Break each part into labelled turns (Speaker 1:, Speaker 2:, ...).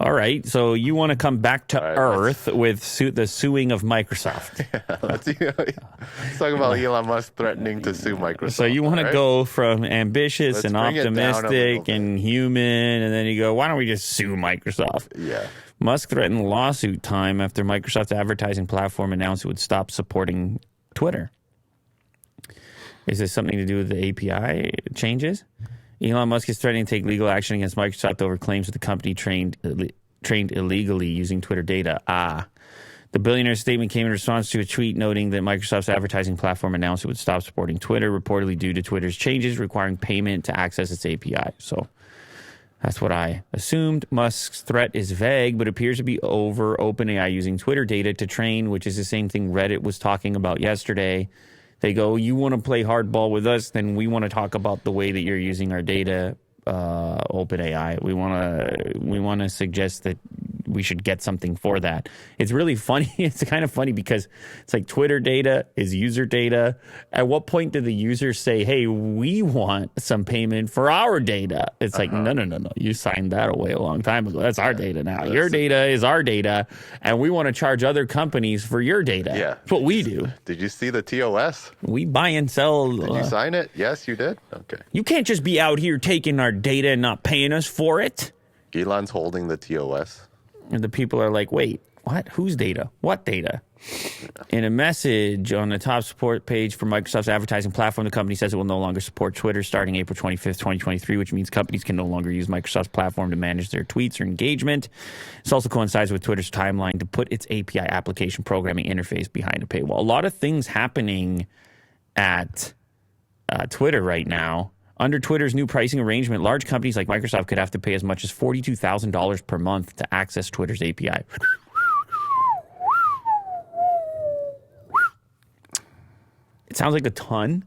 Speaker 1: All right. So you want to come back to Earth with the suing of Microsoft.
Speaker 2: Let's talk about Elon Musk threatening to sue Microsoft.
Speaker 1: So you want to go from ambitious and optimistic and human, and then you go, why don't we just sue Microsoft?
Speaker 2: Yeah.
Speaker 1: Musk threatened lawsuit time after Microsoft's advertising platform announced it would stop supporting Twitter. Is this something to do with the API changes? Elon Musk is threatening to take legal action against Microsoft over claims that the company trained illegally using Twitter data. The billionaire's statement came in response to a tweet noting that Microsoft's advertising platform announced it would stop supporting Twitter, reportedly due to Twitter's changes requiring payment to access its API. So that's what I assumed. Musk's threat is vague, but appears to be over OpenAI using Twitter data to train, which is the same thing Reddit was talking about yesterday. They go, you want to play hardball with us, then we want to talk about the way that you're using our data, OpenAI. We want to suggest that we should get something for that. It's really funny. It's kind of funny because it's like Twitter data is user data. At what point did the users say, hey, we want some payment for our data? It's like, no. You signed that away a long time ago. That's our data now. Your data is our data, and we want to charge other companies for your data.
Speaker 2: Yeah.
Speaker 1: That's what we do.
Speaker 2: Did you see the TOS?
Speaker 1: We buy and sell.
Speaker 2: Did you sign it? Yes, you did? Okay.
Speaker 1: You can't just be out here taking our data and not paying us for it.
Speaker 2: Elon's holding the TOS.
Speaker 1: And the people are like, wait, what? Whose data? What data? In a message on the top support page for Microsoft's advertising platform, the company says it will no longer support Twitter starting April 25th, 2023, which means companies can no longer use Microsoft's platform to manage their tweets or engagement. This also coincides with Twitter's timeline to put its API application programming interface behind a paywall. A lot of things happening at Twitter right now. Under Twitter's new pricing arrangement, large companies like Microsoft could have to pay as much as $42,000 per month to access Twitter's API. It sounds like a ton.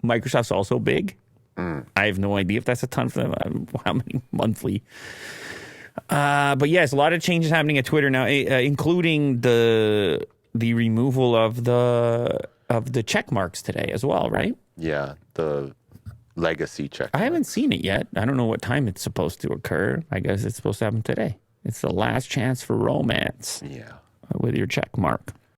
Speaker 1: Microsoft's also big. I have no idea if that's a ton for them. How many monthly? But yes, a lot of changes happening at Twitter now, including the removal of the check marks today as well, right?
Speaker 2: Yeah, the legacy check.
Speaker 1: I haven't seen it yet. I don't know what time it's supposed to occur. I guess it's supposed to happen today. It's the last chance for romance.
Speaker 2: Yeah.
Speaker 1: With your check mark.